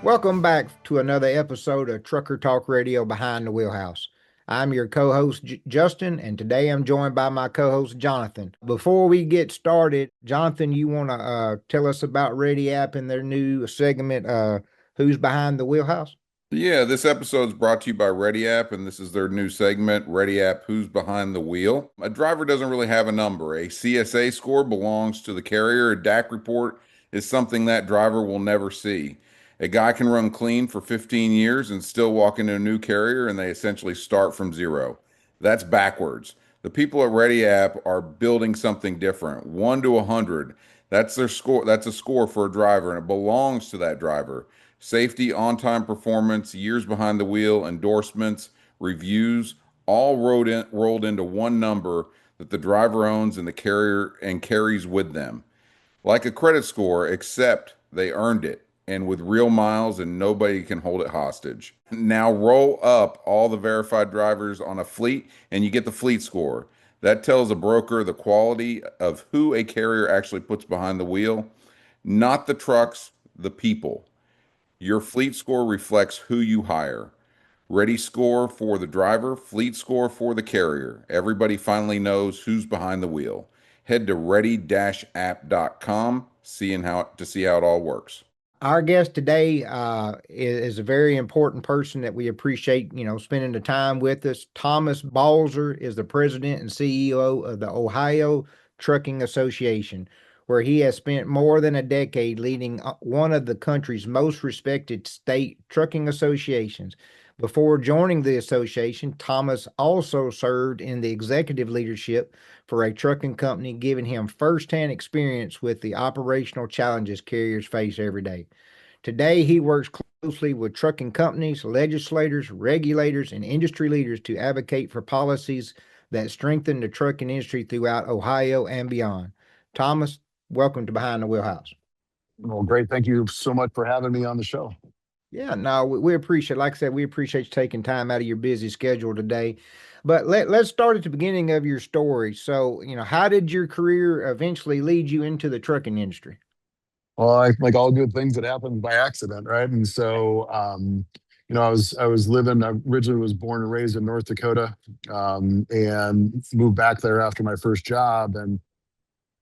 Welcome back to another episode of Trucker Talk Radio Behind the Wheelhouse. I'm your co host, Justin, and today I'm joined by my co host, Jonathan. Before we get started, Jonathan, you want to tell us about Ready App and their new segment, Who's Behind the Wheelhouse? Yeah, this episode is brought to you by Ready App, and this is their new segment, Ready App, Who's Behind the Wheel? A driver doesn't really have a number. A CSA score belongs to the carrier. A DAC report is something that driver will never see. A guy can run clean for 15 years and still walk into a new carrier, and they essentially start from zero. That's backwards. The people at Ready App are building something different. 1 to 100. That's their score. That's a score for a driver, and it belongs to that driver. Safety, on-time performance, years behind the wheel, endorsements, reviews, all rolled into one number that the driver owns and the carrier and carries with them. Like a credit score, except they earned it and with real miles and nobody can hold it hostage. Now roll up all the verified drivers on a fleet and you get the fleet score. That tells a broker the quality of who a carrier actually puts behind the wheel, not the trucks, the people. Your fleet score reflects who you hire. Ready score for the driver, fleet score for the carrier. Everybody finally knows who's behind the wheel. Head to ready-app.com to see how it all works. Our guest today is a very important person that we appreciate, spending the time with us. Thomas Balzer is the president and CEO of the Ohio Trucking Association, where he has spent more than a decade leading one of the country's most respected state trucking associations. Before joining the association, Thomas also served in the executive leadership for a trucking company, giving him firsthand experience with the operational challenges carriers face every day. Today, he works closely with trucking companies, legislators, regulators, and industry leaders to advocate for policies that strengthen the trucking industry throughout Ohio and beyond. Thomas, welcome to Behind the Wheelhouse. Well, great. Thank you so much for having me on the show. Yeah, no, we appreciate, like I said, we appreciate you taking time out of your busy schedule today. But let's start at the beginning of your story. So, how did your career eventually lead you into the trucking industry? Well, like all good things that happen by accident, right? And so, I was living. I originally was born and raised in North Dakota, and moved back there after my first job, and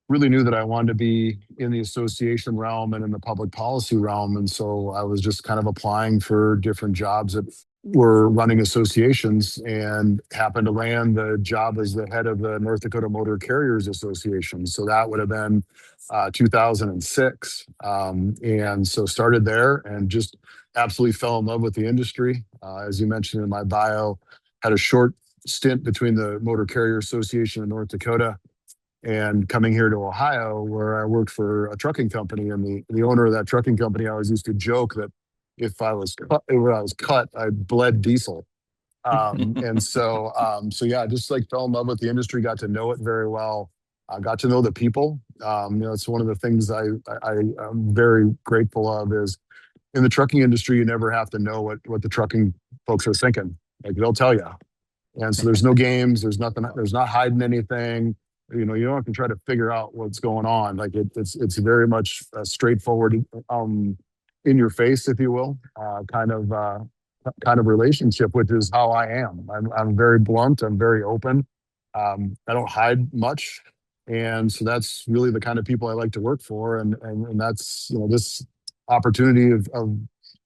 really knew that I wanted to be in the association realm and in the public policy realm. And so I was just kind of applying for different jobs that were running associations and happened to land the job as the head of the North Dakota Motor Carriers Association. So that would have been 2006. And so started there and just absolutely fell in love with the industry. As you mentioned in my bio, had a short stint between the Motor Carrier Association in North Dakota and coming here to Ohio, where I worked for a trucking company, and the owner of that trucking company, I always used to joke that if I was cut, when I was cut, I bled diesel. So yeah, just like fell in love with the industry, got to know it very well. I got to know the people. It's one of the things I'm very grateful of is in the trucking industry, you never have to know what the trucking folks are thinking. Like they'll tell you. And so there's no games, there's nothing, there's not hiding anything. You don't have to try to figure out what's going on. Like it's very much straightforward, in your face, if you will, kind of relationship, which is how I am. I'm very blunt. I'm very open. I don't hide much, and so that's really the kind of people I like to work for. And that's this opportunity of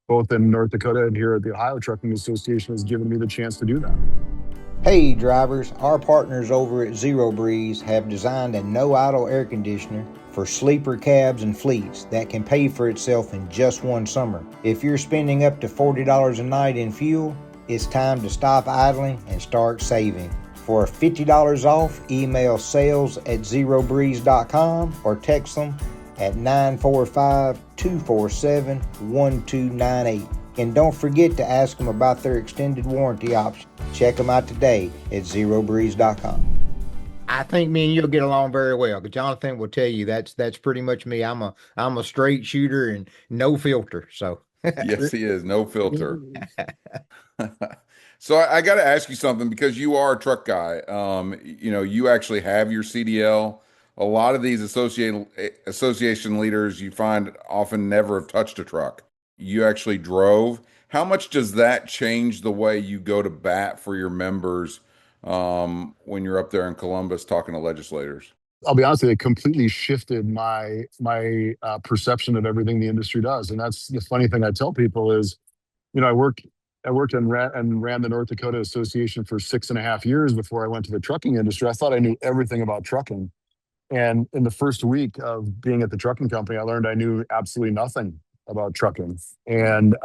both in North Dakota and here at the Ohio Trucking Association has given me the chance to do that. Hey drivers, our partners over at Zero Breeze have designed a no idle air conditioner for sleeper cabs and fleets that can pay for itself in just one summer. If you're spending up to $40 a night in fuel, it's time to stop idling and start saving. For $50 off, email sales@zerobreeze.com or text them at 945-247-1298. And don't forget to ask them about their extended warranty option. Check them out today at zerobreeze.com. I think me and you'll get along very well. But Jonathan will tell you that's pretty much me. I'm a straight shooter and no filter. So Yes, he is. No filter. So I got to ask you something because you are a truck guy. You actually have your CDL. A lot of these association leaders you find often never have touched a truck. you actually drove. How much does that change the way you go to bat for your members when you're up there in Columbus talking to legislators? I'll be honest with you, it completely shifted my perception of everything the industry does. And that's the funny thing I tell people is, I worked and ran the North Dakota Association for 6.5 years before I went to the trucking industry. I thought I knew everything about trucking. And in the first week of being at the trucking company, I learned I knew absolutely nothing about trucking. And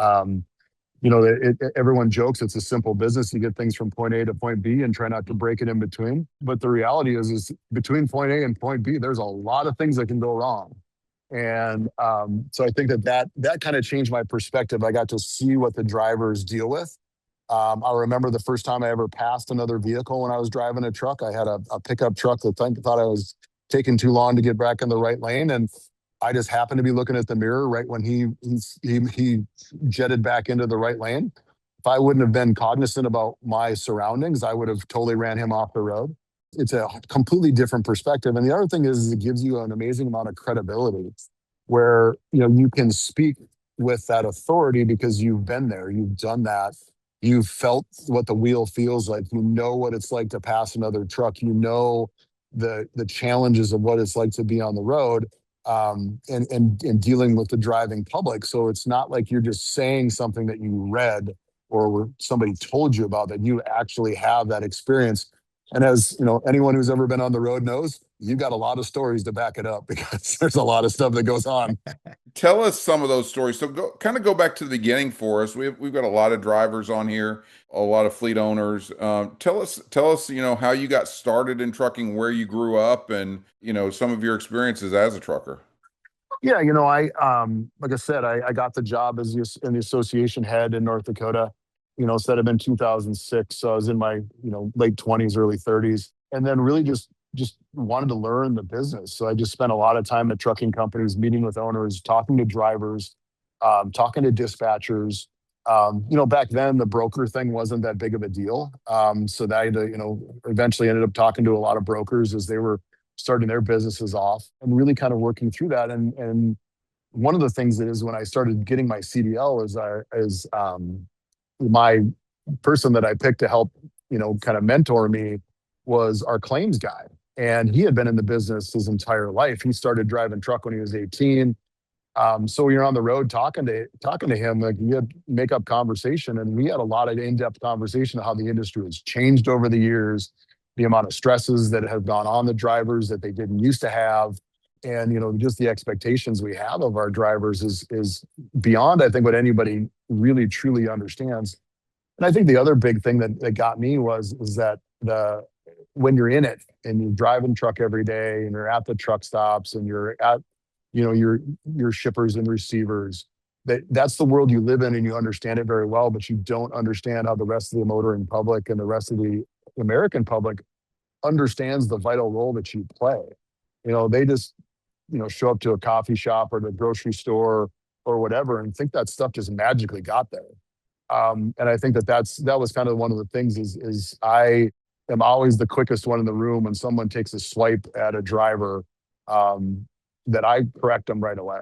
everyone jokes it's a simple business. You get things from point A to point B and try not to break it in between. But the reality is between point A and point B, there's a lot of things that can go wrong. And so I think that kind of changed my perspective. I got to see what the drivers deal with. I remember the first time I ever passed another vehicle when I was driving a truck. I had a pickup truck that thought I was taking too long to get back in the right lane, and I just happened to be looking at the mirror right when he jetted back into the right lane. If I wouldn't have been cognizant about my surroundings, I would have totally ran him off the road. It's a completely different perspective. And the other thing is it gives you an amazing amount of credibility where you can speak with that authority because you've been there, you've done that, you've felt what the wheel feels like, you know what it's like to pass another truck, the challenges of what it's like to be on the road, and dealing with the driving public. So it's not like you're just saying something that you read or somebody told you about, that you actually have that experience. And as anyone who's ever been on the road knows, you've got a lot of stories to back it up because there's a lot of stuff that goes on. Tell us some of those stories. So go back to the beginning for us. We've got a lot of drivers on here, a lot of fleet owners. Tell us, how you got started in trucking, where you grew up, and some of your experiences as a trucker. Yeah, I like I said, I got the job as in the association head in North Dakota. Set up in 2006. So I was in my late 20s, early 30s, and then really just wanted to learn the business. So I just spent a lot of time at trucking companies, meeting with owners, talking to drivers, talking to dispatchers. Back then the broker thing wasn't that big of a deal. So that I had to, eventually ended up talking to a lot of brokers as they were starting their businesses off and really kind of working through that. And one of the things is when I started getting my CDL is my person that I picked to help, kind of mentor me was our claims guy. And he had been in the business his entire life. He started driving truck when he was 18. So you're on the road talking to him, like you had make up conversation, and we had a lot of in-depth conversation of how the industry has changed over the years, the amount of stresses that have gone on the drivers that they didn't used to have, and just the expectations we have of our drivers is beyond, I think, what anybody really truly understands. And I think the other big thing that got me is that when you're in it and you're driving truck every day and you're at the truck stops and you're at your shippers and receivers, that's the world you live in and you understand it very well, but you don't understand how the rest of the motoring public and the rest of the American public understands the vital role that you play. They just show up to a coffee shop or the grocery store or whatever and think that stuff just magically got there. And I think that was kind of one of the things is I am always the quickest one in the room when someone takes a swipe at a driver, that I correct them right away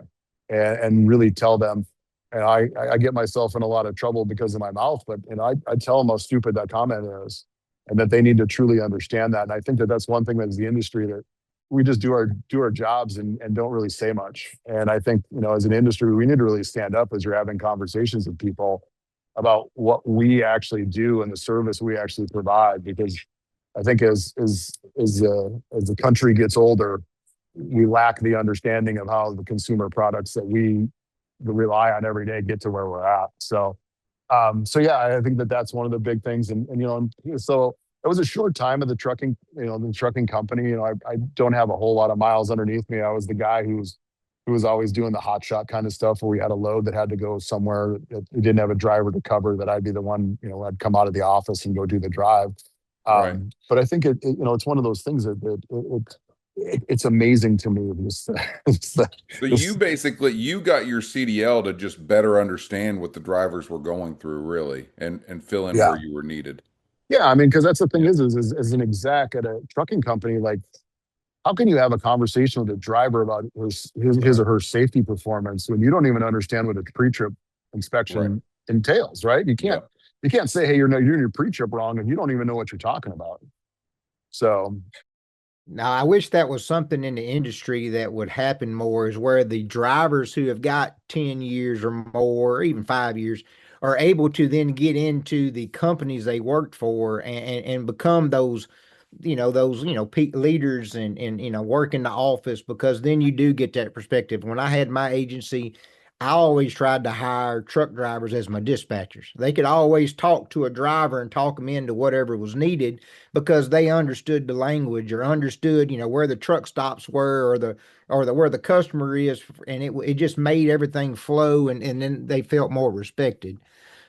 and really tell them. And I get myself in a lot of trouble because of my mouth, but I tell them how stupid that comment is and that they need to truly understand that. And I think that's one thing that is the industry, that we just do our jobs and don't really say much. And I think, as an industry, we need to really stand up as you're having conversations with people about what we actually do and the service we actually provide. Because I think as the country gets older, we lack the understanding of how the consumer products that we rely on every day get to where we're at. So yeah, I think that's one of the big things. And so it was a short time of the trucking company. I don't have a whole lot of miles underneath me. I was the guy who was always doing the hot shot kind of stuff where we had a load that had to go somewhere that we didn't have a driver to cover, that I'd be the one, I'd come out of the office and go do the drive. Right. But I think it's one of those things it's amazing to me. So you got your CDL to just better understand what the drivers were going through, really, and fill in Yeah. where you were needed. Yeah, I mean, because that's the thing is as an exec at a trucking company, like, how can you have a conversation with a driver about his or her safety performance when you don't even understand what a pre-trip Right. inspection entails, right? Yep. You can't say, hey, you're doing your pre-trip wrong and you don't even know what you're talking about. So Now, I wish that was something in the industry that would happen more, is where the drivers who have got 10 years or more, or even 5 years, are able to then get into the companies they worked for and become those, leaders and work in the office, because then you do get that perspective. When I had my agency, I always tried to hire truck drivers as my dispatchers. They could always talk to a driver and talk them into whatever was needed, because they understood the language or understood, where the truck stops were, or the where the customer is, and it just made everything flow, and then they felt more respected.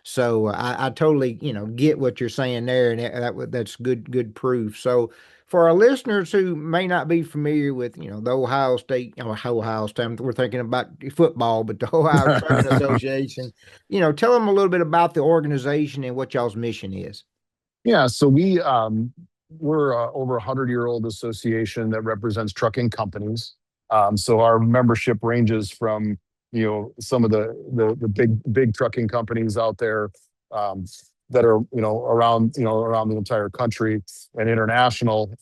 So I totally, get what you're saying there, and that's good proof. So for our listeners who may not be familiar with, the Ohio State, Ohio State, we're thinking about football, but the Ohio Trucking Association, tell them a little bit about the organization and what y'all's mission is. yeah, so we're a over 100-year-old association that represents trucking companies. So our membership ranges from some of the big trucking companies out there, that are around the entire country and international,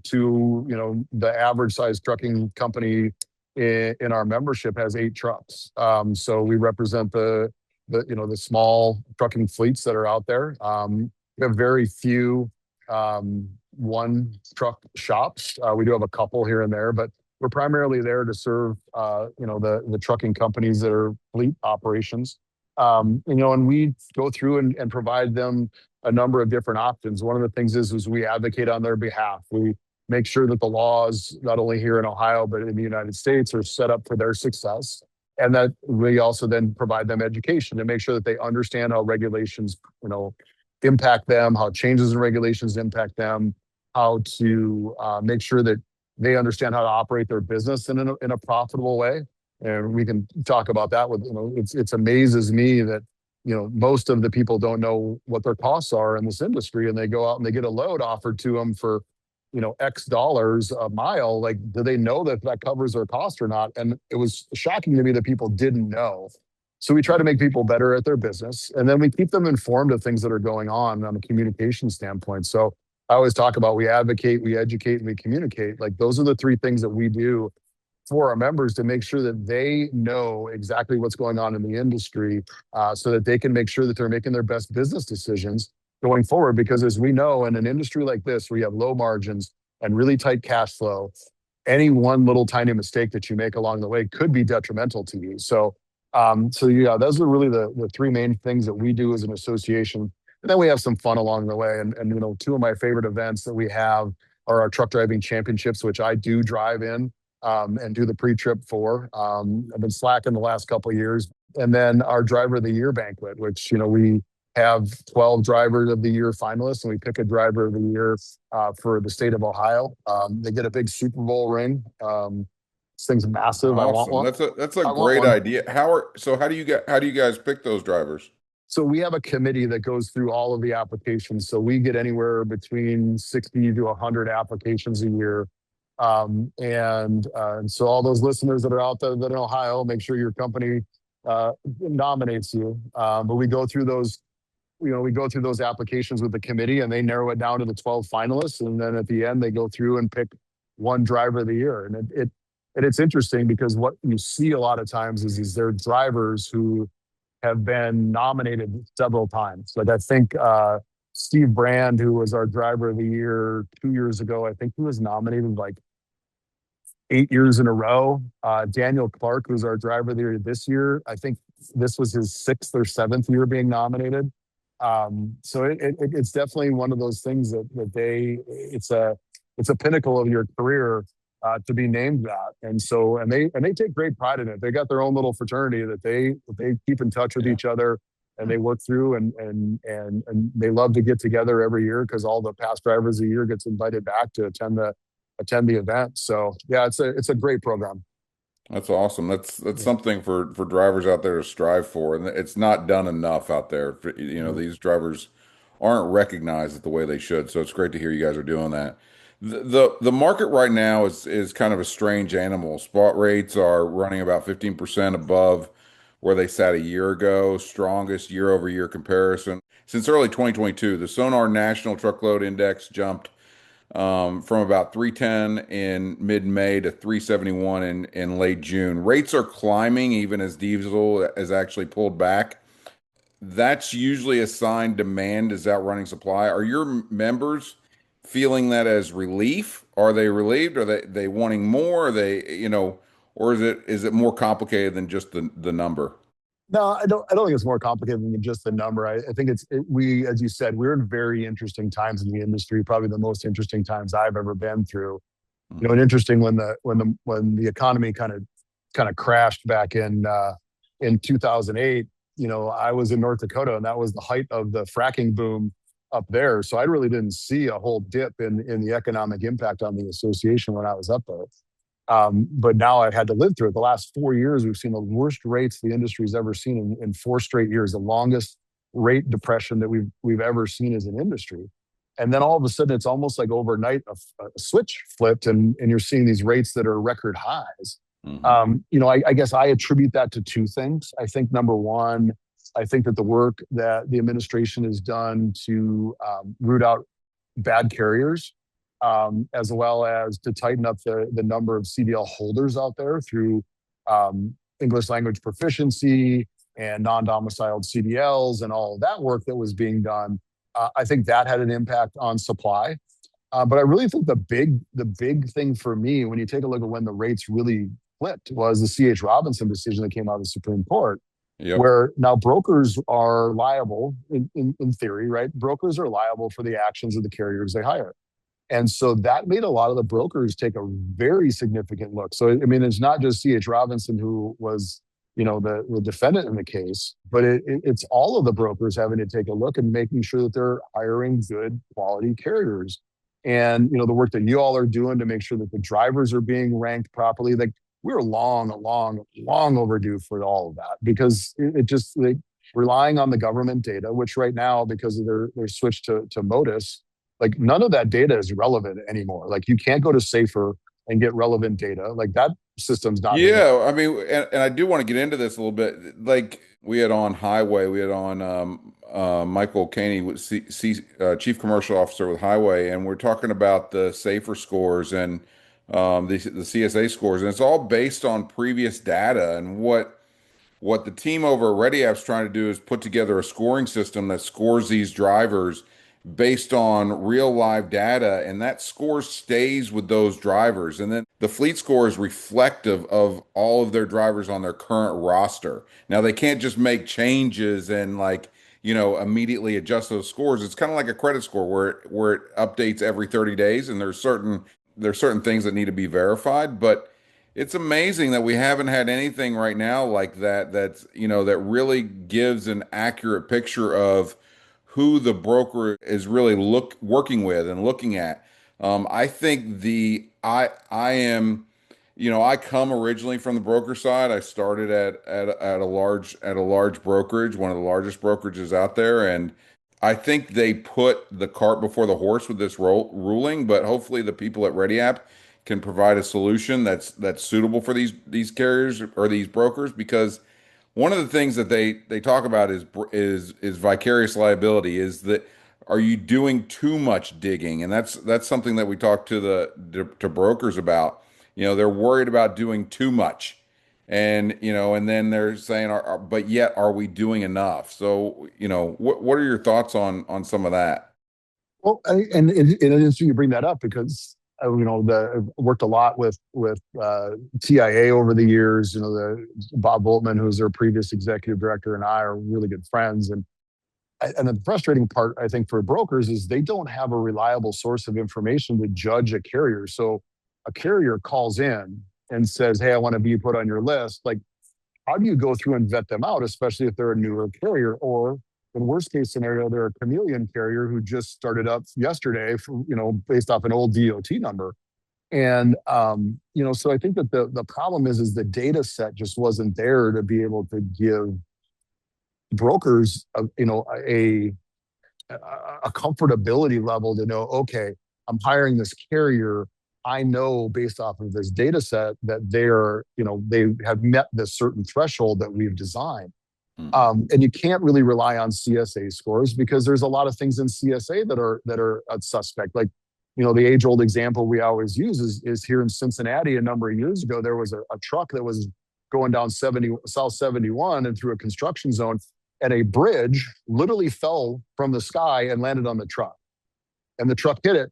to the average size trucking company in our membership has 8 trucks. So we represent the small trucking fleets that are out there. We have very few one truck shops. We do have a couple here and there, but we're primarily there to serve the trucking companies that are fleet operations. And we go through and provide them a number of different options. One of the things is we advocate on their behalf. We make sure that the laws, not only here in Ohio but in the United States, are set up for their success, and that we also then provide them education to make sure that they understand how regulations impact them, how changes in regulations impact them, how to make sure that they understand how to operate their business in a profitable way. And we can talk about that with, it's amazes me that, most of the people don't know what their costs are in this industry, and they go out and they get a load offered to them for, X dollars a mile. Like, do they know that that covers their cost or not? And it was shocking to me that people didn't know. So we try to make people better at their business, and then we keep them informed of things that are going on a communication standpoint. So I always talk about, we advocate, we educate, and we communicate. Like, those are the 3 things that we do for our members to make sure that they know exactly what's going on in the industry, so that they can make sure that they're making their best business decisions going forward. Because as we know, in an industry like this, where you have low margins and really tight cash flow, any one little tiny mistake that you make along the way could be detrimental to you. So yeah, those are really the 3 main things that we do as an association. And then we have some fun along the way. And 2 of my favorite events that we have are our truck driving championships, which I do drive in, and do the pre-trip for. I've been slacking the last couple of years. And then our Driver of the Year banquet, which, we have 12 Driver of the Year finalists, and we pick a Driver of the Year for the state of Ohio. They get a big Super Bowl ring. This thing's massive. I want Awesome. one. That's a I want great one. idea. How do you guys pick those drivers? So we have a committee that goes through all of the applications. So we get anywhere between 60 to 100 applications a year. And so all those listeners that are out there that are in Ohio, make sure your company nominates you. But we go through those applications with the committee, and they narrow it down to the 12 finalists. And then at the end, they go through and pick one Driver of the Year. And it's interesting, because what you see a lot of times is there are drivers who have been nominated several times. Like, I think Steve Brand, who was our Driver of the Year 2 years ago, I think he was nominated like 8 years in a row. Daniel Clark, who's our Driver of the Year this year, I think this was his 6th or 7th year being nominated. So it's definitely one of those things that it's a pinnacle of your career, to be named that. And they take great pride in it. They got their own little fraternity that they keep in touch with Yeah. each other, and they work through, and they love to get together every year, because all the past drivers of the year gets invited back to attend the event. So yeah, it's a great program. That's awesome. That's Yeah. something for drivers out there to strive for, and it's not done enough out there. These drivers aren't recognized the way they should. So it's great to hear you guys are doing that. The market right now is kind of a strange animal. Spot rates are running about 15% above where they sat a year ago, strongest year-over-year comparison. Since early 2022, the Sonar National Truckload Index jumped from about 310 in mid-May to 371 in late June. Rates are climbing even as diesel has actually pulled back. That's usually a sign demand is outrunning supply. Are your members feeling that as relief? Are they relieved? Are they wanting more? Are they, or is it more complicated than just the number? No, I don't think it's more complicated than just the number. I think we, as you said, we're in very interesting times in the industry, probably the most interesting times I've ever been through. And interesting when the economy kind of crashed back in 2008. I was in North Dakota, and that was the height of the fracking boom up there. So I really didn't see a whole dip in the economic impact on the association when I was up there. But now I've had to live through it. The last 4 years, we've seen the worst rates the industry's ever seen in 4 straight years, the longest rate depression that we've ever seen as an industry. And then all of a sudden, it's almost like overnight a switch flipped, and you're seeing these rates that are record highs. Hmm. I guess I attribute that to two things. I think number one, I think that the work that the administration has done to root out bad carriers, as well as to tighten up the number of CDL holders out there through English language proficiency and non-domiciled CDLs and all of that work that was being done. I think that had an impact on supply. But I really think the big thing for me, when you take a look at when the rates really flipped, was the C.H. Robinson decision that came out of the Supreme Court, Yep. where now brokers are liable in theory, right? Brokers are liable for the actions of the carriers they hire. And so that made a lot of the brokers take a very significant look. So, I mean, it's not just C.H. Robinson who was, the defendant in the case, but it's all of the brokers having to take a look and making sure that they're hiring good quality carriers. And, the work that you all are doing to make sure that the drivers are being ranked properly. Like, we're long overdue for all of that, because it just, like, relying on the government data, which right now, because of their switch to Modus, like, none of that data is relevant anymore. Like, you can't go to Safer and get relevant data. Like, that system's not in. Yeah, I mean, and I do want to get into this a little bit. Like we had on Highway, we had on Michael Caney, Chief Commercial Officer with Highway, and we're talking about the Safer scores and the CSA scores, and it's all based on previous data. And what the team over at Ready App's trying to do is put together a scoring system that scores these drivers based on real live data, and that score stays with those drivers. And then the fleet score is reflective of all of their drivers on their current roster. Now they can't just make changes and, like, immediately adjust those scores. It's kind of like a credit score where it updates every 30 days, and there's certain things that need to be verified, but it's amazing that we haven't had anything right now like that really gives an accurate picture of who the broker is really working with and looking at. I think I am, I come originally from the broker side. I started at a large brokerage, one of the largest brokerages out there, and I think they put the cart before the horse with this ruling. But hopefully, the people at Ready App can provide a solution that's suitable for these carriers or these brokers, because one of the things that they talk about is vicarious liability. Is that, are you doing too much digging? And that's something that we talk to brokers about. They're worried about doing too much, and then they're saying, but yet, are we doing enough? So, what are your thoughts on some of that? Well, and it's interesting you bring that up, because I've worked a lot with TIA over the years. The Bob Voltman, who's their previous executive director, and I are really good friends. And the frustrating part, I think, for brokers is they don't have a reliable source of information to judge a carrier. So a carrier calls in and says, "Hey, I want to be put on your list." Like, how do you go through and vet them out, especially if they're a newer carrier, or in worst case scenario, they're a chameleon carrier who just started up yesterday, based off an old DOT number. And so I think that the problem is the data set just wasn't there to be able to give brokers a comfortability level to know, okay, I'm hiring this carrier. I know based off of this data set that they're, they have met this certain threshold that we've designed. Mhm. And you can't really rely on CSA scores because there's a lot of things in CSA that are a suspect. Like, the age-old example we always use is here in Cincinnati a number of years ago, there was a truck that was going down South 71 and through a construction zone, and a bridge literally fell from the sky and landed on the truck. And the truck hit it,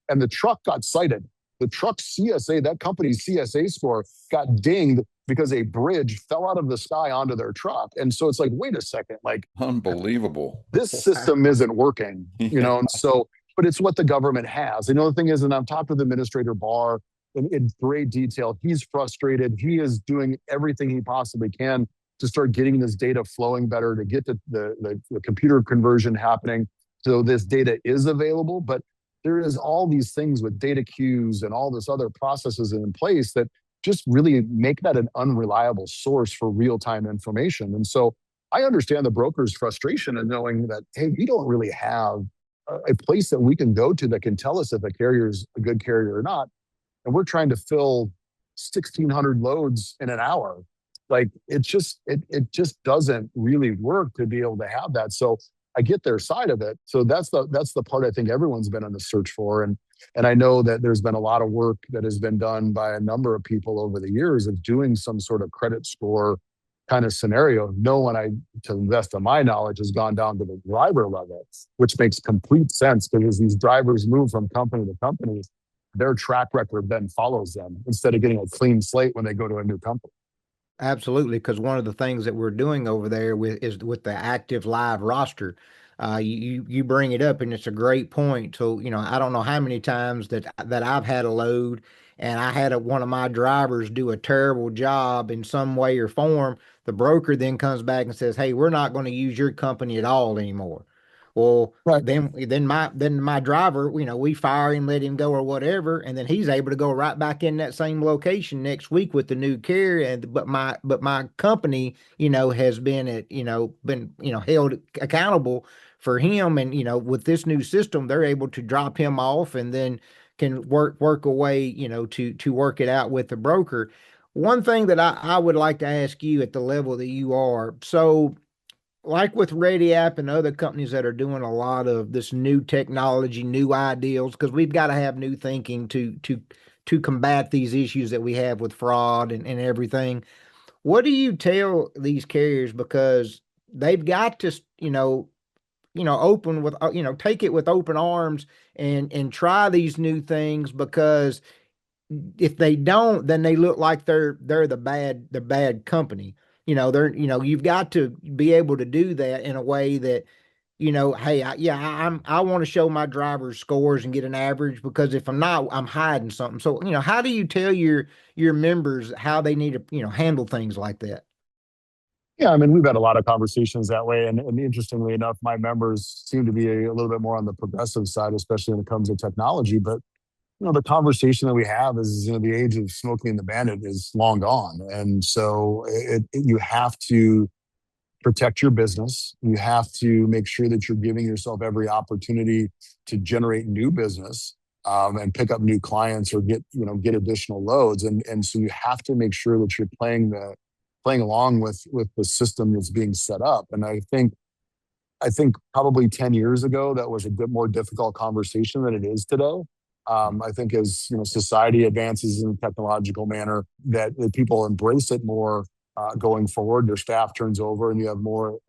and the truck got cited. The truck CSA, that company's CSA score, got dinged because a bridge fell out of the sky onto their truck. And so it's like, wait a second, like Unbelievable. this system isn't working, Yeah. And so, but it's what the government has. And the other thing is, and I've talked with Administrator Barr in great detail. He's frustrated. He is doing everything he possibly can to start getting this data flowing better, to get the computer conversion happening. So this data is available, but there is all these things with data queues and all this other processes in place that just really make that an unreliable source for real-time information. And so I understand the broker's frustration in knowing that, hey, we don't really have a place that we can go to that can tell us if a carrier is a good carrier or not. And we're trying to fill 1,600 loads in an hour. Like it just doesn't really work to be able to have that. So I get their side of it. So that's the part I think everyone's been on the search for. And I know that there's been a lot of work that has been done by a number of people over the years of doing some sort of credit score kind of scenario. No one, to the best of my knowledge, has gone down to the driver level, which makes complete sense because as these drivers move from company to company, their track record then follows them instead of getting a clean slate when they go to a new company. Absolutely, because one of the things that we're doing over there is with the active live roster. You bring it up, and it's a great point. So I don't know how many times that I've had a load, and I had one of my drivers do a terrible job in some way or form. The broker then comes back and says, "Hey, we're not going to use your company at all anymore." Well, Right. then my driver, we fire him, let him go or whatever, and then he's able to go right back in that same location next week with the new carrier. And but my company, has been held accountable for him. And with this new system, they're able to drop him off and then can work away, to work it out with the broker. One thing that I would like to ask you at the level that you are, so like with Ready App and other companies that are doing a lot of this new technology, new ideals, because we've got to have new thinking to combat these issues that we have with fraud and everything. What do you tell these carriers? Because they've got to, open with, take it with open arms and try these new things, because if they don't, then they look like they're the bad company. You've got to be able to do that in a way that, hey, I want to show my drivers scores and get an average, because if I'm not, I'm hiding something. So, how do you tell your members how they need to, handle things like that? Yeah, I mean, we've had a lot of conversations that way. And interestingly enough, my members seem to be a little bit more on the progressive side, especially when it comes to technology. But the conversation that we have is, the age of Smokey and the Bandit is long gone. And so you have to protect your business. You have to make sure that you're giving yourself every opportunity to generate new business, and pick up new clients or get additional loads. And so you have to make sure that you're playing along with the system that's being set up. And I think probably 10 years ago, that was a bit more difficult conversation than it is today. I think as society advances in a technological manner, that people embrace it more going forward. Their staff turns over, and you have more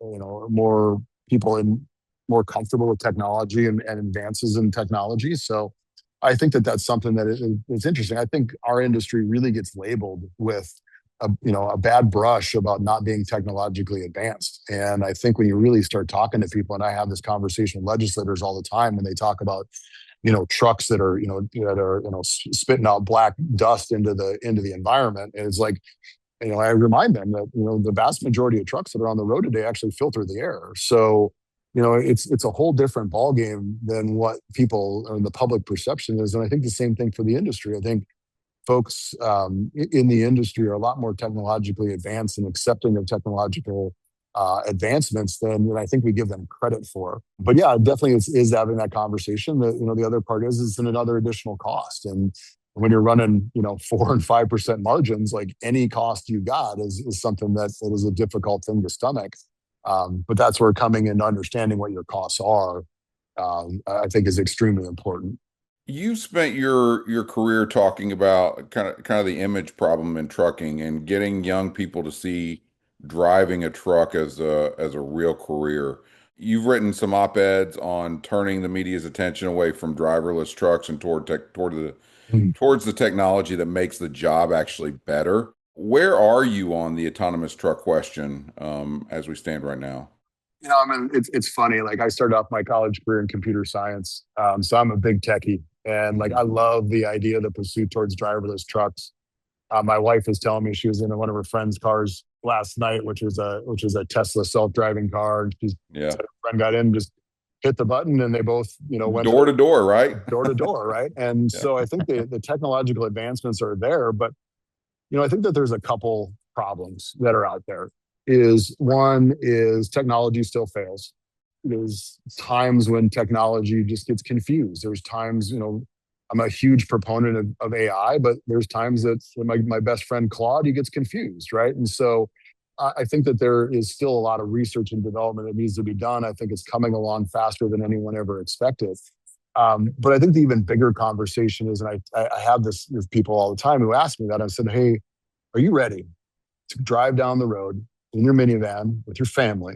people more comfortable with technology and advances in technology. So I think that's something that is interesting. I think our industry really gets labeled with a bad brush about not being technologically advanced. And I think when you really start talking to people, and I have this conversation with legislators all the time when they talk about trucks that are spitting out black dust into the environment, and it's like, I remind them that the vast majority of trucks that are on the road today actually filter the air. So it's a whole different ballgame than what people or the public perception is. And I think the same thing for the industry. I think folks in the industry are a lot more technologically advanced and accepting of technological advancements than I think we give them credit for. But yeah, definitely is having that conversation. The other part is it's another additional cost. And When you're running, 4 and 5% margins, like any cost you got is something that is a difficult thing to stomach. But that's where coming and understanding what your costs are, I think is extremely important. You spent your career talking about kind of the image problem in trucking and getting young people to see driving a truck as a real career. You've written some op-eds on turning the media's attention away from driverless trucks and towards the technology that makes the job actually better. Where are you on the autonomous truck question, as we stand right now? I mean, it's funny. Like I started off my college career in computer science, so I'm a big techie, and like I Mhm. love the idea of the pursuit towards driverless trucks. My wife was telling me she was in one of her friend's cars last night, which is a Tesla self-driving car, and she Yeah. said her friend got in, just hit the button, and they both, went Door to door, right? door to door, right? And Yeah. so I think the technological advancements are there, but I think that there's a couple problems that are out there. Is one is technology still fails. There's times when technology just gets confused. There's times, I'm a huge proponent of AI, but there's times that my best friend Claude, he gets confused, right? And so I think that there is still a lot of research and development that needs to be done. I think it's coming along faster than anyone ever expected. But I think the even bigger conversation is, and I have this with people all the time who ask me that. I said, hey, are you ready to drive down the road in your minivan with your family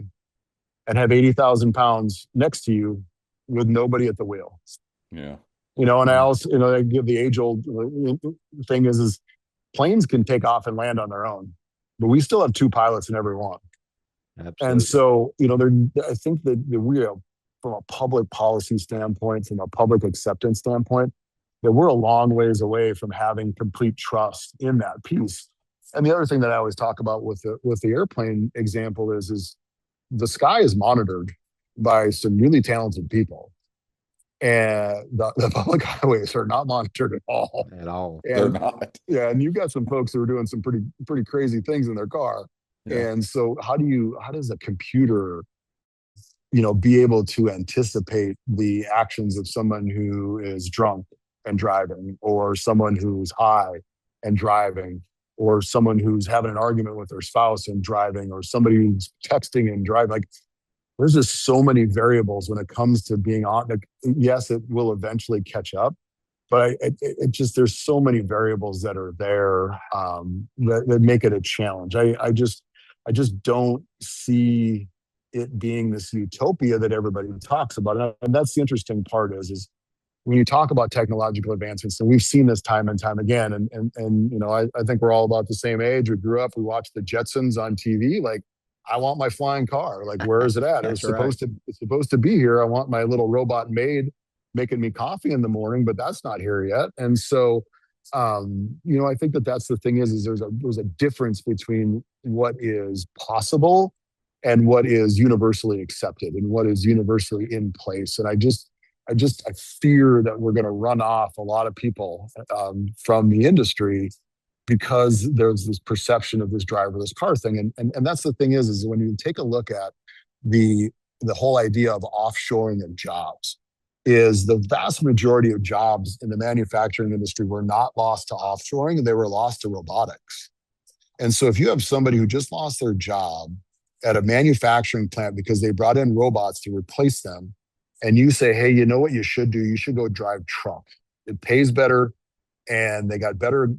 and have 80,000 pounds next to you with nobody at the wheel? Yeah. And I Yeah. also, I give the age old thing is planes can take off and land on their own, but we still have two pilots in every one. And Absolutely. so, I think that we are, from a public policy standpoint, from a public acceptance standpoint, that we're a long ways away from having complete trust in that piece. And the other thing that I always talk about with the airplane example is the sky is monitored by some really talented people, and the public highways are not monitored at all. At all. They're And not. yeah, and you've got some folks who are doing some pretty crazy things in their car. Yeah. And so, how does a computer, be able to anticipate the actions of someone who is drunk and driving, or someone who's high and driving, or someone who's having an argument with their spouse and driving, or somebody who's texting and driving? Like, there's just so many variables when it comes to being on. Like, yes, it will eventually catch up, but it just, there's so many variables that are there, that make it a challenge. I just don't see it being this utopia that everybody talks about. And that's the interesting part is when you talk about technological advancements, and we've seen this time and time again, and I think we're all about the same age. We grew up, we watched the Jetsons on TV. Like, I want my flying car. Like, where is it at? That's right. It's supposed to be here. I want my little robot maid making me coffee in the morning, but that's not here yet. And so, I think that that's the thing is there's a difference between what is possible and what is universally accepted and what is universally in place. And I fear that we're going to run off a lot of people, from the industry, because there's this perception of this driverless car thing. And that's the thing is when you take a look at the the whole idea of offshoring of jobs, is the vast majority of jobs in the manufacturing industry were not lost to offshoring, they were lost to robotics. And so if you have somebody who just lost their job at a manufacturing plant because they brought in robots to replace them, and you say, hey, you know what you should do? You should go drive truck. It pays better, and they got better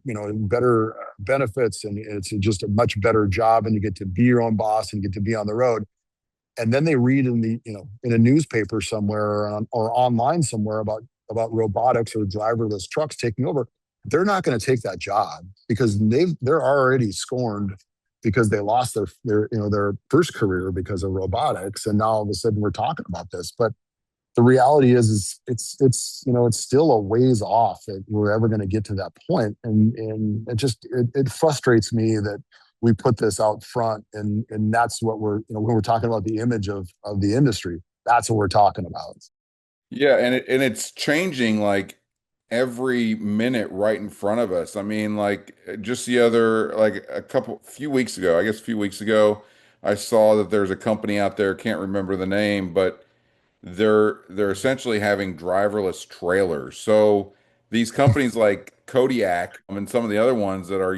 benefits, and it's just a much better job, and you get to be your own boss and get to be on the road. And then they read in a newspaper somewhere, or online somewhere, about robotics or driverless trucks taking over. They're not going to take that job because they're already scorned because they lost their first career because of robotics, and now all of a sudden we're talking about this. But the reality is it's still a ways off that we're ever going to get to that point. And it frustrates me that we put this out front, and that's what we're, when we're talking about the image of the industry, that's what we're talking about. Yeah, and it's changing like every minute right in front of us. I mean, like just the other like few weeks ago, I guess a few weeks ago, I saw that there's a company out there, can't remember the name, but they're essentially having driverless trailers. So these companies like Kodiak and some of the other ones that are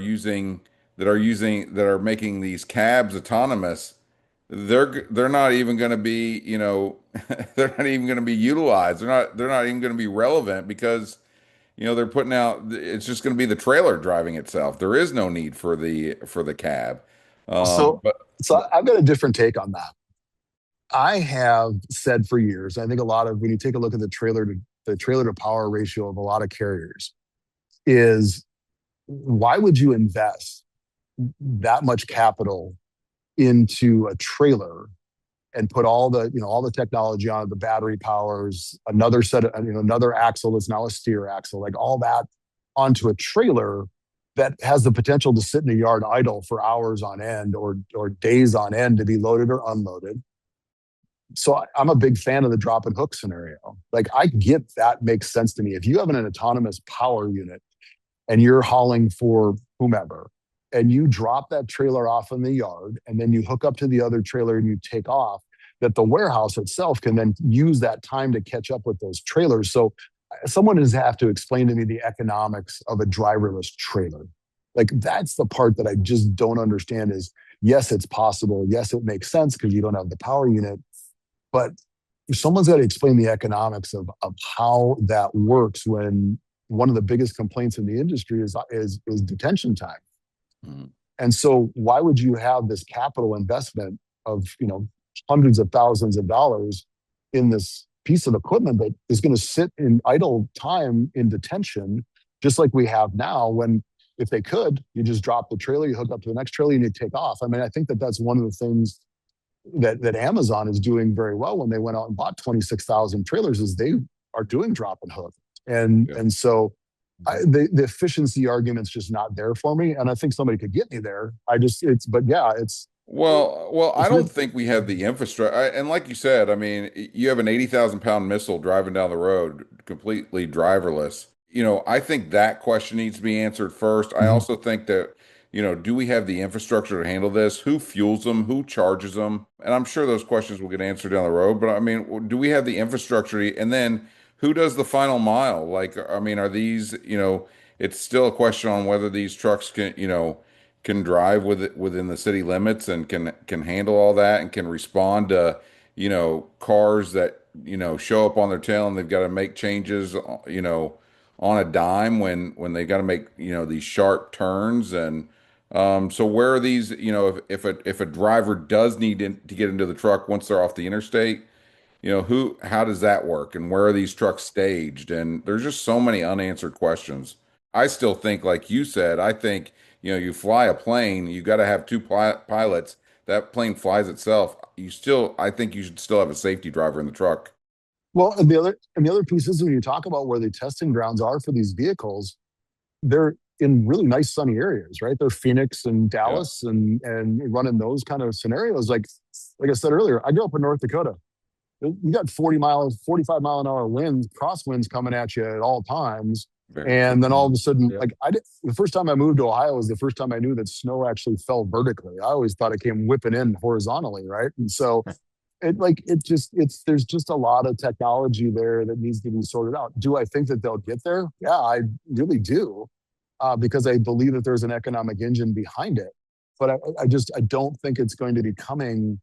making these cabs autonomous, they're not even going to be, they're not even going to be utilized. They're not even going to be relevant because, they're putting out, it's just going to be the trailer driving itself. There is no need for the cab. So, But so I've got a different take on that. I have said for years, I think a lot of when you take a look at the trailer to power ratio of a lot of carriers is why would you invest that much capital into a trailer and put all the technology on it, the battery powers, another set of, another axle that's now a steer axle, like all that onto a trailer that has the potential to sit in a yard idle for hours on end or days on end to be loaded or unloaded. So I'm a big fan of the drop and hook scenario. Like I get that makes sense to me. If you have an autonomous power unit and you're hauling for whomever, and you drop that trailer off in the yard, and then you hook up to the other trailer and you take off, that the warehouse itself can then use that time to catch up with those trailers. So someone does have to explain to me the economics of a driverless trailer. Like that's the part that I just don't understand is yes, it's possible. Yes, it makes sense because you don't have the power unit, but someone's got to explain the economics of how that works when one of the biggest complaints in the industry is detention time. mm, And so why would you have this capital investment of, hundreds of thousands of dollars in this piece of equipment that is going to sit in idle time in detention, just like we have now when if they could, you just drop the trailer, you hook up to the next trailer and you take off. I mean, I think that that's one of the things that Amazon is doing very well when they went out and bought 26,000 trailers is they are doing drop and hook. And yeah. and so the efficiency argument's just not there for me. And I think somebody could get me there. But yeah, Well, I it's don't really, think we have the infrastructure. And like you said, I mean, you have an 80,000 pound missile driving down the road, completely driverless. I think that question needs to be answered first. I Mhm. also think that, do we have the infrastructure to handle this? Who fuels them? Who charges them? And I'm sure those questions will get answered down the road. But I mean, do we have the infrastructure? And then who does the final mile? Like, I mean, are these, it's still a question on whether these trucks can drive within the city limits and can handle all that and can respond to cars that show up on their tail and they've got to make changes on a dime when they've got to make these sharp turns. And so where are these, if a driver does need to get into the truck once they're off the interstate, how does that work and where are these trucks staged? And there's just so many unanswered questions. I still think, like you said, I think, you fly a plane, you got to have two pilots. That plane flies itself. I think you should still have a safety driver in the truck. Well, and the other piece is when you talk about where the testing grounds are for these vehicles, they're in really nice sunny areas, right? They're Phoenix and Yeah, Dallas and running those kind of scenarios. Like I said earlier, I grew up in North Dakota. You got 40 miles, 45 mile an hour winds, crosswinds coming at you at all times. very true. And then all of a sudden, Yep. like the first time I moved to Ohio was the first time I knew that snow actually fell vertically. I always thought it came whipping in horizontally, right? And so there's just a lot of technology there that needs to be sorted out. Do I think that they'll get there? Yeah, I really do, because I believe that there's an economic engine behind it. But I don't think it's going to be coming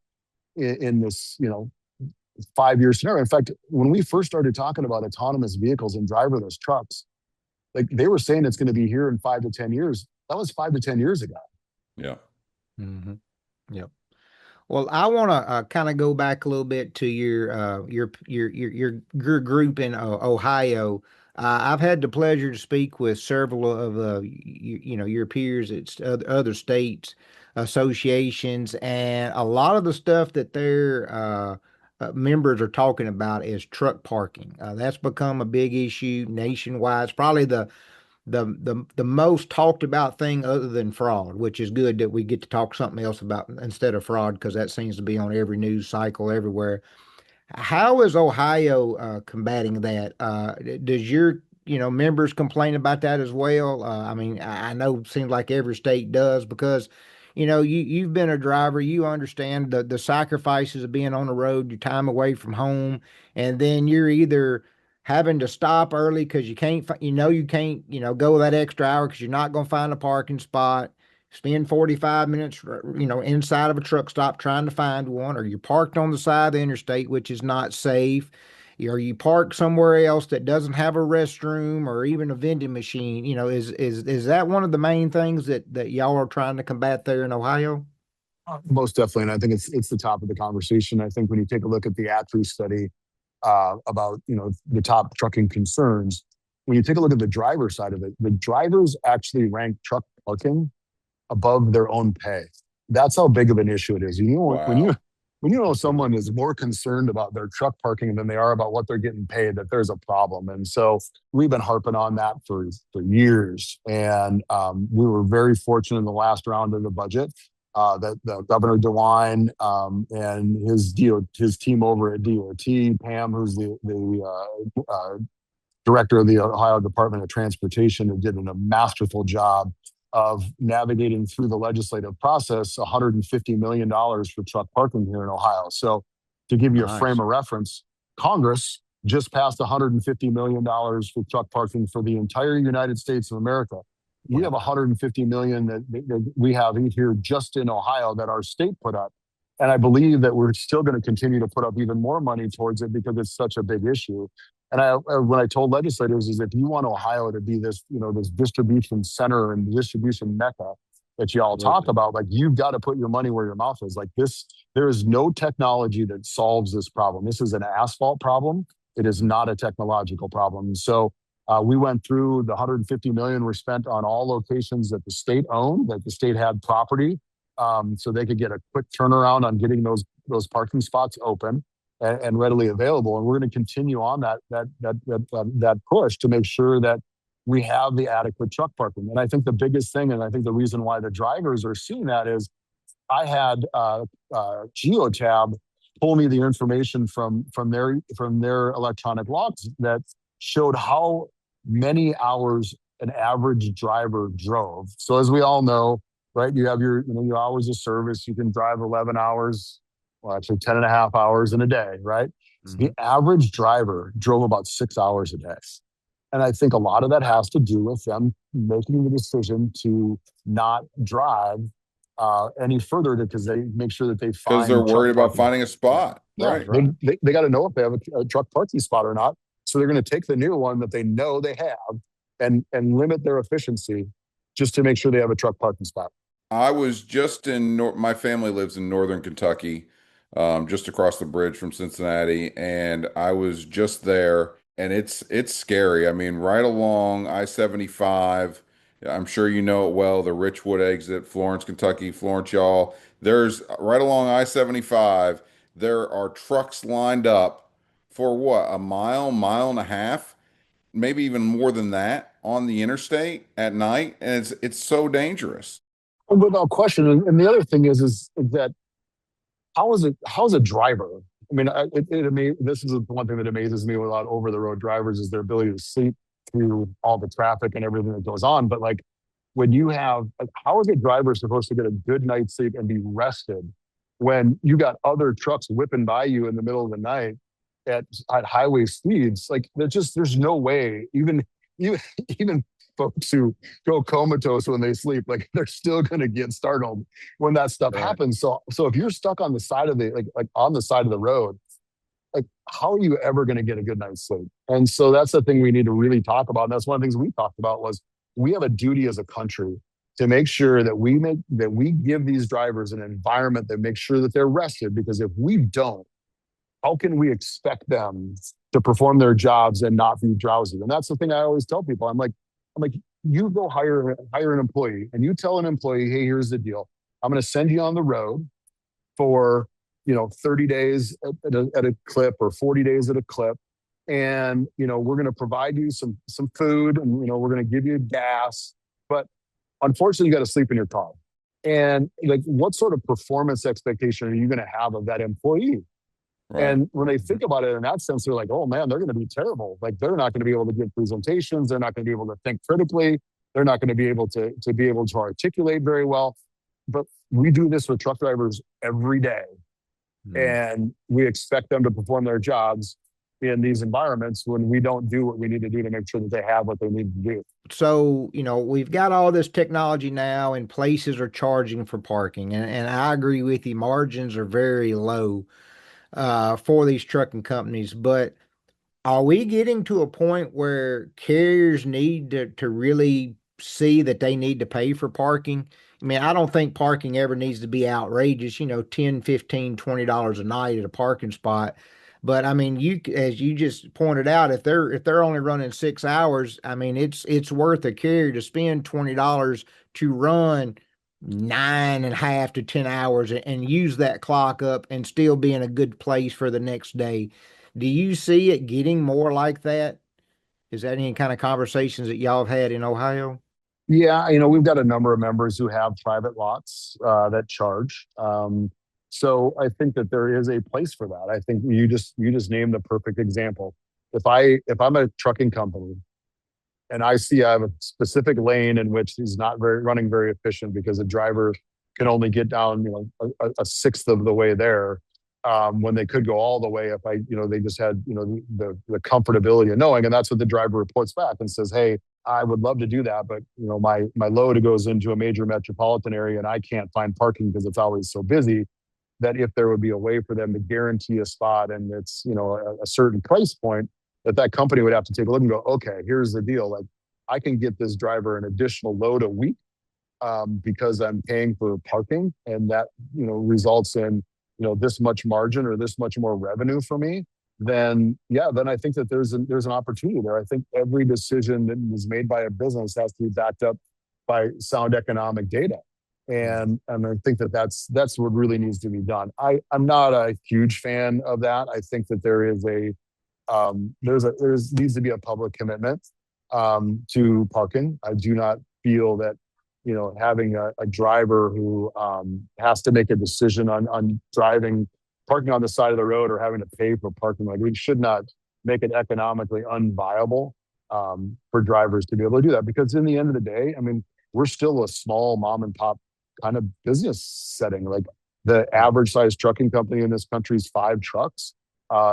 in this 5 year scenario. In fact, when we first started talking about autonomous vehicles and driverless trucks, like they were saying it's going to be here in 5 to 10 years. That was 5 to 10 years ago. Yeah. Hmm. Yep. Well, I want to kind of go back a little bit to your group in Ohio. I've had the pleasure to speak with several of your peers at other states associations, and a lot of the stuff that their members are talking about is truck parking. That's become a big issue nationwide. It's probably the most talked about thing other than fraud, which is good that we get to talk something else about instead of fraud because that seems to be on every news cycle everywhere. How is Ohio combating that? Does your members complain about that as well? I mean, I know it seems like every state does because you've been a driver, you understand the sacrifices of being on the road, your time away from home, and then you're either having to stop early because you can't, you can't, go that extra hour because you're not going to find a parking spot. Spend 45 minutes, inside of a truck stop trying to find one, or you're parked on the side of the interstate, which is not safe, or you park somewhere else that doesn't have a restroom or even a vending machine. Is that one of the main things that y'all are trying to combat there in Ohio? Most definitely, and I think it's the top of the conversation. I think when you take a look at the ATRI study about the top trucking concerns, when you take a look at the driver side of it, the drivers actually rank truck parking above their own pay. That's how big of an issue it is. Wow. When you know someone is more concerned about their truck parking than they are about what they're getting paid, that there's a problem. And so we've been harping on that for years. And we were very fortunate in the last round of the budget that the Governor DeWine and his team over at DOT, Pam, who's the director of the Ohio Department of Transportation, who did a masterful job of navigating through the legislative process, $150 million for truck parking here in Ohio. So to give you a frame Nice. of reference, Congress just passed $150 million for truck parking for the entire United States of America. We Yeah. have 150 million that we have here just in Ohio that our state put up. And I believe that we're still going to continue to put up even more money towards it because it's such a big issue. And when I told legislators is if you want Ohio to be this, this distribution center and distribution mecca that you all talk Absolutely. about, like you've got to put your money where your mouth is. Like this, there is no technology that solves this problem. This is an asphalt problem. It is not a technological problem. So we went through the 150 million were spent on all locations that the state owned, that the state had property, so they could get a quick turnaround on getting those parking spots open and readily available. And we're going to continue on that push to make sure that we have the adequate truck parking. And I think the biggest thing, and I think the reason why the drivers are seeing that is I had Geotab pull me the information from their electronic logs that showed how many hours an average driver drove. So as we all know, right, you have your hours of service. You can drive 11 hours, well, actually 10 and a half hours in a day, right? So the average driver drove about 6 hours a day. And I think a lot of that has to do with them making the decision to not drive any further because they make sure that they Because they're find truck worried about parking. finding a spot. Yeah, Right. Right. they got to know if they have a truck parking spot or not. So they're going to take the new one that they know they have and limit their efficiency just to make sure they have a truck parking spot. I was just my family lives in northern Kentucky, just across the bridge from Cincinnati, and I was just there, and it's scary. I mean, right along I-75, I'm sure you know it well, the Richwood exit, Florence, Kentucky, Florence, y'all. There's right along I-75, there are trucks lined up for what, a mile and a half, maybe even more than that on the interstate at night, and it's so dangerous. Without question. And the other thing is that how is a driver? I mean, this is one thing that amazes me about over the road drivers is their ability to sleep through all the traffic and everything that goes on. But like when you have, like, how is a driver supposed to get a good night's sleep and be rested when you got other trucks whipping by you in the middle of the night at highway speeds? Like there's no way. Even even folks who go comatose when they sleep, like they're still going to get startled when that stuff Right. happens. So if you're stuck on the side of the like on the side of the road, like how are you ever going to get a good night's sleep? And so that's the thing we need to really talk about. And that's one of the things we talked about was we have a duty as a country to make sure that we give these drivers an environment that makes sure that they're rested. Because if we don't, how can we expect them to perform their jobs and not be drowsy? And that's the thing I always tell people. I'm like, you go hire an employee and you tell an employee, hey, here's the deal. I'm going to send you on the road for 30 days at a clip or 40 days at a clip. And we're going to provide you some food and we're going to give you gas. But unfortunately, you got to sleep in your car. And like, what sort of performance expectation are you going to have of that employee? Right. And when they think about it in that sense, they're like, oh man, they're going to be terrible. Like they're not going to be able to give presentations. They're not going to be able to think critically. They're not going to be able to articulate very well. But we do this with truck drivers every day. And we expect them to perform their jobs. in these environments when we don't do what we need to do to make sure that they have what they need to do. So, we've got all this technology now and places are charging for parking. And I agree with you, margins are very low for these trucking companies. But are we getting to a point where carriers need to really see that they need to pay for parking? I mean, I don't think parking ever needs to be outrageous, 10, 15, $20 a night at a parking spot. But I mean, as you just pointed out, if they're only running 6 hours, I mean, it's worth a carrier to spend $20 to run 9.5 to 10 hours and use that clock up and still be in a good place for the next day. Do you see it getting more like that? Is that any kind of conversations that y'all have had in Ohio? Yeah, we've got a number of members who have private lots that charge. So I think that there is a place for that. I think you just named the perfect example. If I'm a trucking company and I see I have a specific lane in which he's not running very efficient because the driver can only get down, a sixth of the way there, when they could go all the way if they just had, the comfortability of knowing, and that's what the driver reports back and says, hey, I would love to do that, but my load goes into a major metropolitan area and I can't find parking because it's always so busy. That if there would be a way for them to guarantee a spot and it's a certain price point, that company would have to take a look and go, okay, here's the deal. Like, I can get this driver an additional load a week, because I'm paying for parking, and that results in this much margin or this much more revenue for me. Then I think that there's an opportunity there. I think every decision that is made by a business has to be backed up by sound economic data. And I think that that's what really needs to be done. I'm not a huge fan of that. I think that there's needs to be a public commitment to parking. I do not feel that having a driver who has to make a decision on parking on the side of the road or having to pay for parking, like, we should not make it economically unviable for drivers to be able to do that, because in the end of the day, I mean, we're still a small mom and pop kind of business setting. Like, the average size trucking company in this country is 5 trucks.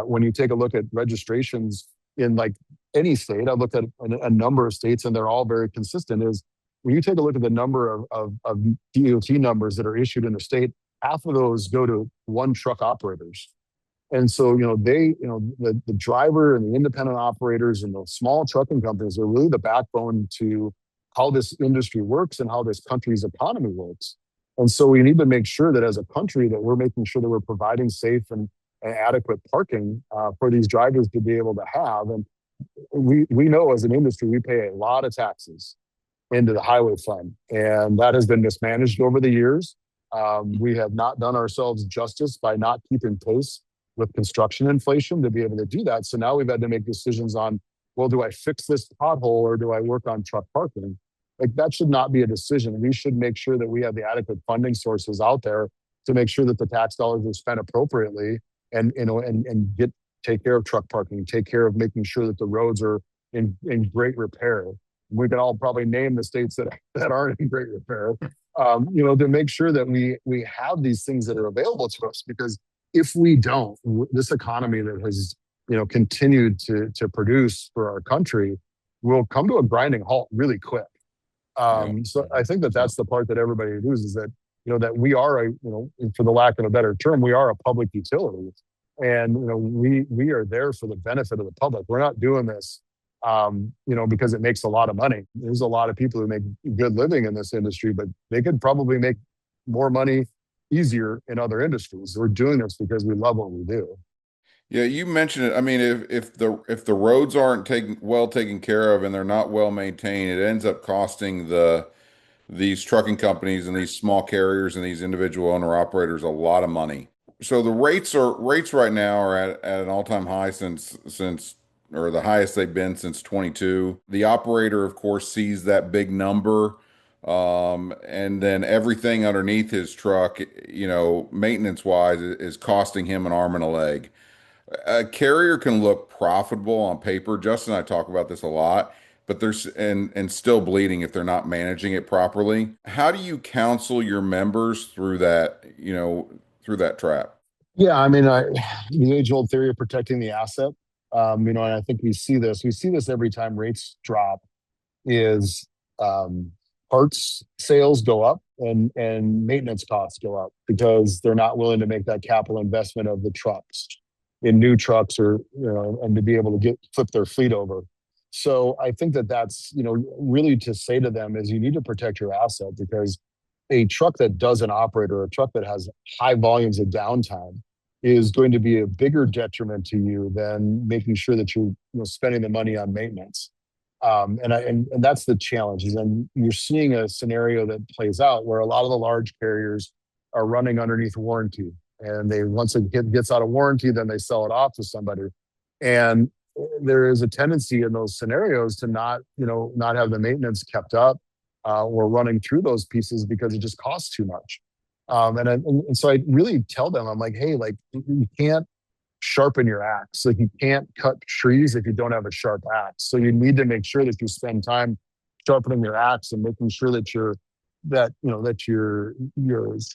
When you take a look at registrations in like any state, I've looked at a number of states and they're all very consistent, is when you take a look at the number of DOT numbers that are issued in the state, half of those go to one truck operators. And so, the driver and the independent operators and the small trucking companies are really the backbone to how this industry works and how this country's economy works. And so we need to make sure that as a country that we're making sure that we're providing safe and adequate parking for these drivers to be able to have. And we know as an industry, we pay a lot of taxes into the highway fund, and that has been mismanaged over the years. We have not done ourselves justice by not keeping pace with construction inflation to be able to do that. So now we've had to make decisions on, well, do I fix this pothole or do I work on truck parking? Like, that should not be a decision. We should make sure that we have the adequate funding sources out there to make sure that the tax dollars are spent appropriately and take care of truck parking, take care of making sure that the roads are in great repair. We can all probably name the states that aren't in great repair, to make sure that we have these things that are available to us. Because if we don't, this economy that has continued to produce for our country will come to a grinding halt really quick. So I think that that's the part that everybody loses, that that we are for the lack of a better term, we are a public utility, and we are there for the benefit of the public. We're not doing this because it makes a lot of money. There's a lot of people who make good living in this industry, but they could probably make more money easier in other industries. We're doing this because we love what we do. Yeah, you mentioned it. I mean, if the roads aren't taken care of and they're not well maintained, it ends up costing these trucking companies and these small carriers and these individual owner operators a lot of money. So the rates right now are at an all-time high since or the highest they've been since 22. The operator, of course, sees that big number, and then everything underneath his truck, maintenance wise, is costing him an arm and a leg. A carrier can look profitable on paper. Justin and I talk about this a lot, but there's and still bleeding if they're not managing it properly. How do you counsel your members through that trap? Yeah, I mean, the age-old theory of protecting the asset. And I think we see this. We see this every time rates drop. Is um, parts sales go up and maintenance costs go up because they're not willing to make that capital investment of the trucks in new trucks or and to be able to flip their fleet over. So I think that's really to say to them is you need to protect your asset because a truck that doesn't operate or a truck that has high volumes of downtime is going to be a bigger detriment to you than making sure that you're spending the money on maintenance. And that's the challenge. And you're seeing a scenario that plays out where a lot of the large carriers are running underneath warranty, and they once it gets out of warranty, then they sell it off to somebody. And there is a tendency in those scenarios to not have the maintenance kept up or running through those pieces because it just costs too much. And so I really tell them, I'm like, hey, like you can't sharpen your axe. Like you can't cut trees if you don't have a sharp axe. So you need to make sure that you spend time sharpening your axe and making sure that your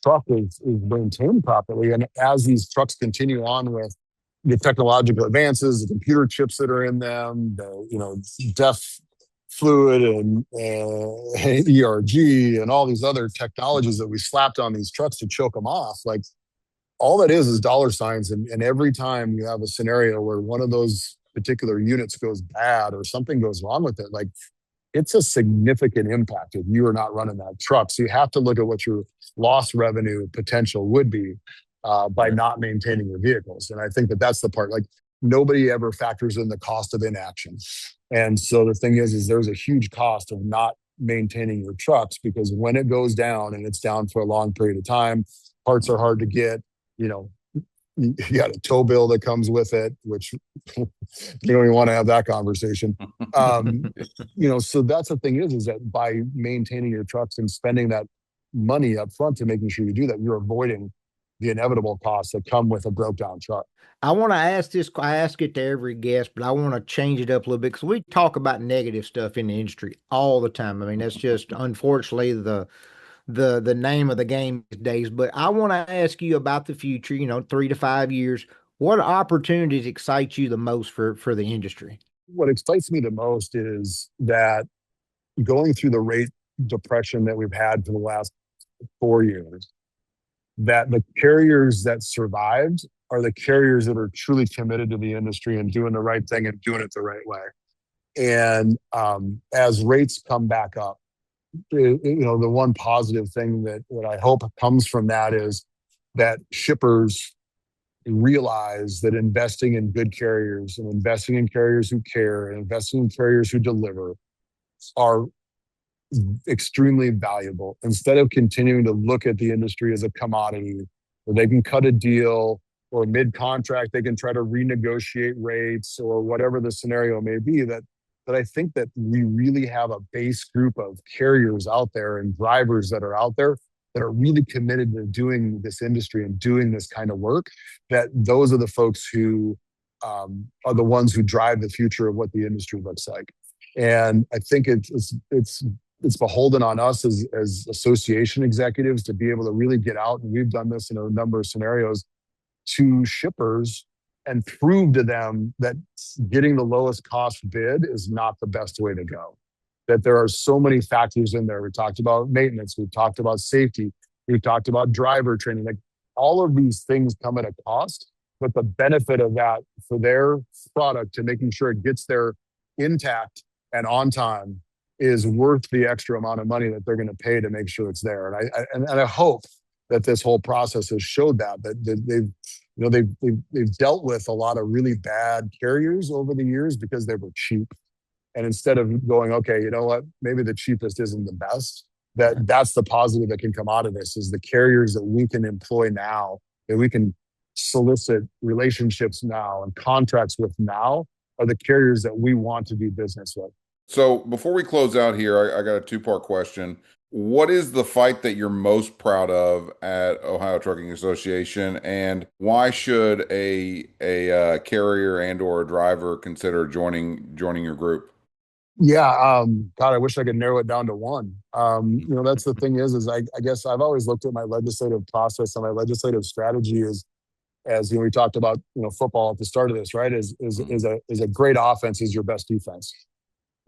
truck is maintained properly. And as these trucks continue on with the technological advances, the computer chips that are in them, the DEF fluid and ERG and all these other technologies that we slapped on these trucks to choke them off, like all that is dollar signs. And every time you have a scenario where one of those particular units goes bad or something goes wrong with it, like it's a significant impact if you are not running that truck. So you have to look at what your lost revenue potential would be by not maintaining your vehicles. And I think that's the part, like nobody ever factors in the cost of inaction. And so the thing is there's a huge cost of not maintaining your trucks because when it goes down and it's down for a long period of time, parts are hard to get. You got a tow bill that comes with it, which you don't even want to have that conversation. So that's the thing is that by maintaining your trucks and spending that money up front to making sure you do that, you're avoiding the inevitable costs that come with a broke down truck. I want to ask this. I ask it to every guest, but I want to change it up a little bit because we talk about negative stuff in the industry all the time. I mean, that's just unfortunately the name of the game these days. But I want to ask you about the future. 3 to 5 years. What opportunities excite you the most for the industry? What excites me the most is that going through the rate depression that we've had for the last 4 years, that the carriers that survived are the carriers that are truly committed to the industry and doing the right thing and doing it the right way. And as rates come back up, the one positive thing that I hope comes from that is that shippers realize that investing in good carriers and investing in carriers who care and investing in carriers who deliver are extremely valuable. Instead of continuing to look at the industry as a commodity where they can cut a deal or mid-contract, they can try to renegotiate rates or whatever the scenario may be, that I think that we really have a base group of carriers out there and drivers that are out there that are really committed to doing this industry and doing this kind of work, that those are the folks who are the ones who drive the future of what the industry looks like. And I think it's beholden on us as association executives to be able to really get out, and we've done this in a number of scenarios, to shippers and prove to them that getting the lowest cost bid is not the best way to go. That there are so many factors in there. We talked about maintenance, we've talked about safety, we've talked about driver training. Like all of these things come at a cost, but the benefit of that for their product to making sure it gets there intact and on time is worth the extra amount of money that they're going to pay to make sure it's there. And I hope that this whole process has showed that they've dealt with a lot of really bad carriers over the years because they were cheap. And instead of going, okay, you know what, maybe the cheapest isn't the best, that's the positive that can come out of this is the carriers that we can employ now, that we can solicit relationships now and contracts with now are the carriers that we want to do business with. So before we close out here, I got a two-part question. What is the fight that you're most proud of at Ohio Trucking Association, and why should a carrier and or a driver consider joining your group? Yeah, God, I wish I could narrow it down to one. That's the thing is I guess I've always looked at my legislative process and my legislative strategy as we talked about, football at the start of this, right? Is a great offense is your best defense.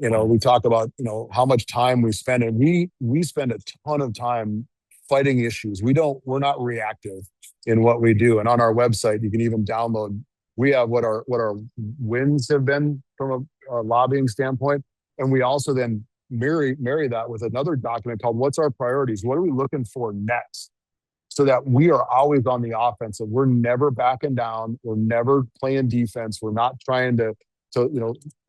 We talk about, how much time we spend, and we spend a ton of time fighting issues. We're not reactive in what we do. And on our website, you can even download, we have what our wins have been from a lobbying standpoint. And we also then marry that with another document called What's Our Priorities? What are we looking for next? So that we are always on the offensive. We're never backing down. We're never playing defense. We're not trying to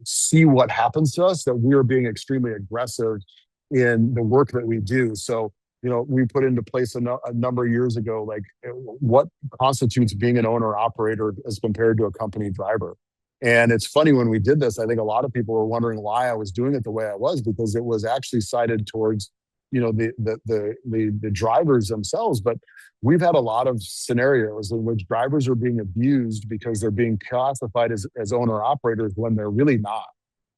see what happens to us, that we are being extremely aggressive in the work that we do. So, we put into place a number of years ago, like what constitutes being an owner operator as compared to a company driver. And it's funny, when we did this, I think a lot of people were wondering why I was doing it the way I was, because it was actually cited towards, the drivers themselves. But we've had a lot of scenarios in which drivers are being abused because they're being classified as owner operators when they're really not.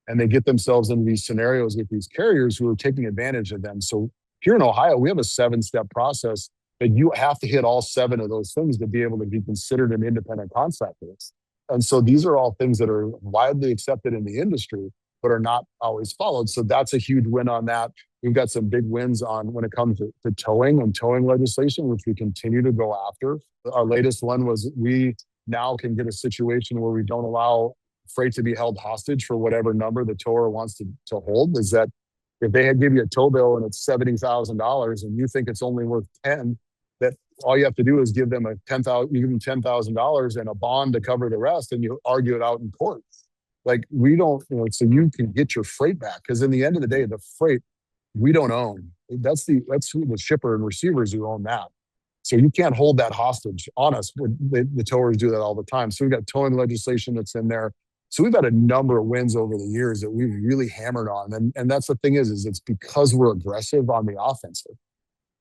And they get themselves into these scenarios with these carriers who are taking advantage of them. So here in Ohio, we have a 7-step process that you have to hit all 7 of those things to be able to be considered an independent contractor. And so these are all things that are widely accepted in the industry, but are not always followed. So that's a huge win on that. We've got some big wins on when it comes to towing and towing legislation, which we continue to go after. Our latest one was we now can get a situation where we don't allow freight to be held hostage for whatever number the tower wants to hold. Is that if they give you a tow bill and it's $70,000 and you think it's only worth 10, that all you have to do is give them $10,000 and a bond to cover the rest, and you argue it out in court. Like, we don't, so you can get your freight back, because in the end of the day, the freight we don't own. That's the shipper and receivers who own that. So you can't hold that hostage on us. The towers do that all the time. So we've got towing legislation that's in there. So we've had a number of wins over the years that we've really hammered on. And that's the thing is it's because we're aggressive on the offensive.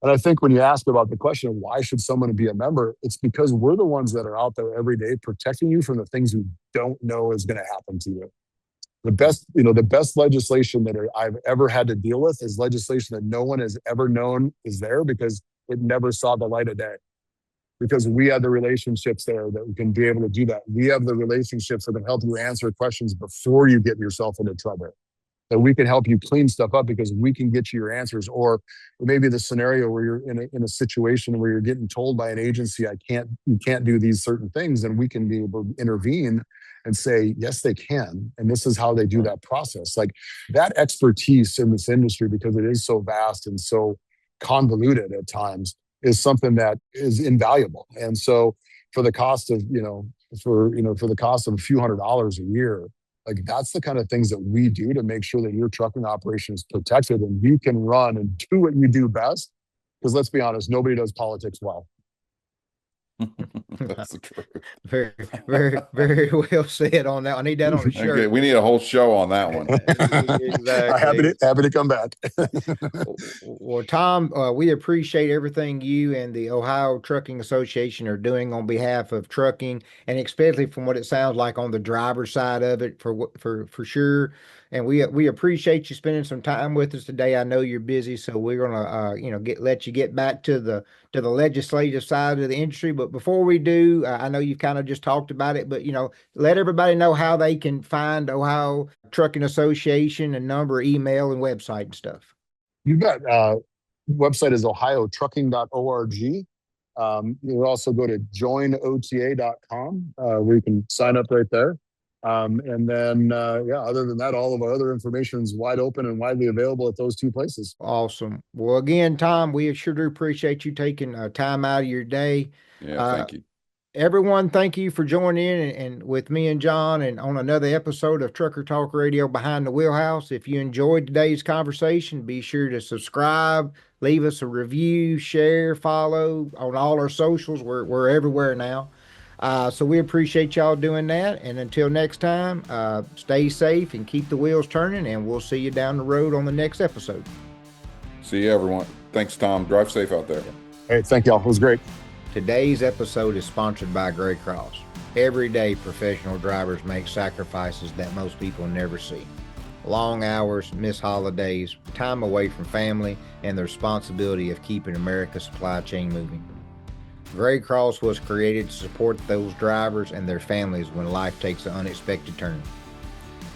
And I think when you ask about the question of why should someone be a member, it's because we're the ones that are out there every day protecting you from the things you don't know is going to happen to you. The best legislation that I've ever had to deal with is legislation that no one has ever known is there, because it never saw the light of day. Because we have the relationships there that we can be able to do that. We have the relationships that can help you answer questions before you get yourself into trouble. That we can help you clean stuff up because we can get you your answers. Or maybe the scenario where you're in a situation where you're getting told by an agency, you can't do these certain things, and we can be able to intervene and say, yes, they can. And this is how they do that process. Like, that expertise in this industry, because it is so vast and so convoluted at times, is something that is invaluable. And so for the cost of, for the cost of a few $100s a year, like, that's the kind of things that we do to make sure that your trucking operation is protected and you can run and do what you do best. Because let's be honest, nobody does politics well. That's the truth. Very, very, very well said on that. I need that on a shirt. Okay, we need a whole show on that one. Exactly. Happy to come back. Well, Tom, we appreciate everything you and the Ohio Trucking Association are doing on behalf of trucking, and especially from what it sounds like on the driver side of it, for sure. And we appreciate you spending some time with us today. I know you're busy, so we're gonna let you get back to the legislative side of the industry. But before we do, I know you've kind of just talked about it, but let everybody know how they can find Ohio Trucking Association and number, email, and website and stuff. You bet. Website is ohiotrucking.org. You also go to joinota.com, where you can sign up right there. And then, other than that, all of our other information is wide open and widely available at those 2 places. Awesome. Well, again, Tom, we sure do appreciate you taking time out of your day. Yeah, thank you. Everyone, thank you for joining in and with me and Jon and on another episode of Trucker Talk Radio Behind the Wheelhouse. If you enjoyed today's conversation, be sure to subscribe, leave us a review, share, follow on all our socials. We're everywhere now. So we appreciate y'all doing that. And until next time, stay safe and keep the wheels turning, and we'll see you down the road on the next episode. See you, everyone. Thanks, Tom. Drive safe out there. Hey, thank y'all. It was great. Today's episode is sponsored by Gray Cross. Every day, professional drivers make sacrifices that most people never see. Long hours, missed holidays, time away from family, and the responsibility of keeping America's supply chain moving. Gray Cross was created to support those drivers and their families when life takes an unexpected turn.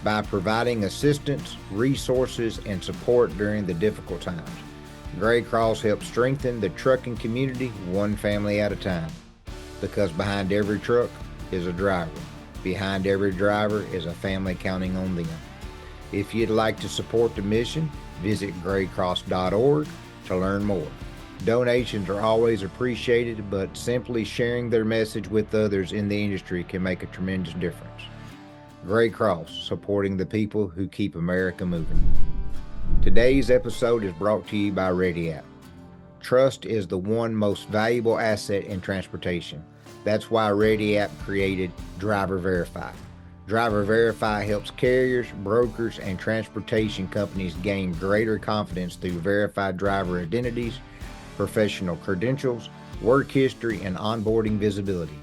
By providing assistance, resources, and support during the difficult times, Gray Cross helps strengthen the trucking community one family at a time. Because behind every truck is a driver. Behind every driver is a family counting on them. If you'd like to support the mission, visit graycross.org to learn more. Donations are always appreciated, but simply sharing their message with others in the industry can make a tremendous difference. Gray Cross, supporting the people who keep America moving. Today's episode is brought to you by ReadyApp. Trust is the one most valuable asset in transportation. That's why ReadyApp created Driver Verify. Driver Verify helps carriers, brokers, and transportation companies gain greater confidence through verified driver identities, professional credentials, work history, and onboarding visibility.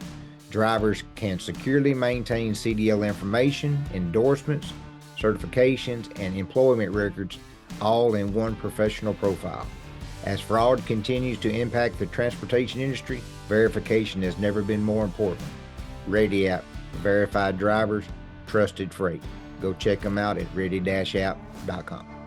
Drivers can securely maintain CDL information, endorsements, certifications, and employment records all in one professional profile. As fraud continues to impact the transportation industry, verification has never been more important. ReadyApp, verified drivers, trusted freight. Go check them out at ready-app.com.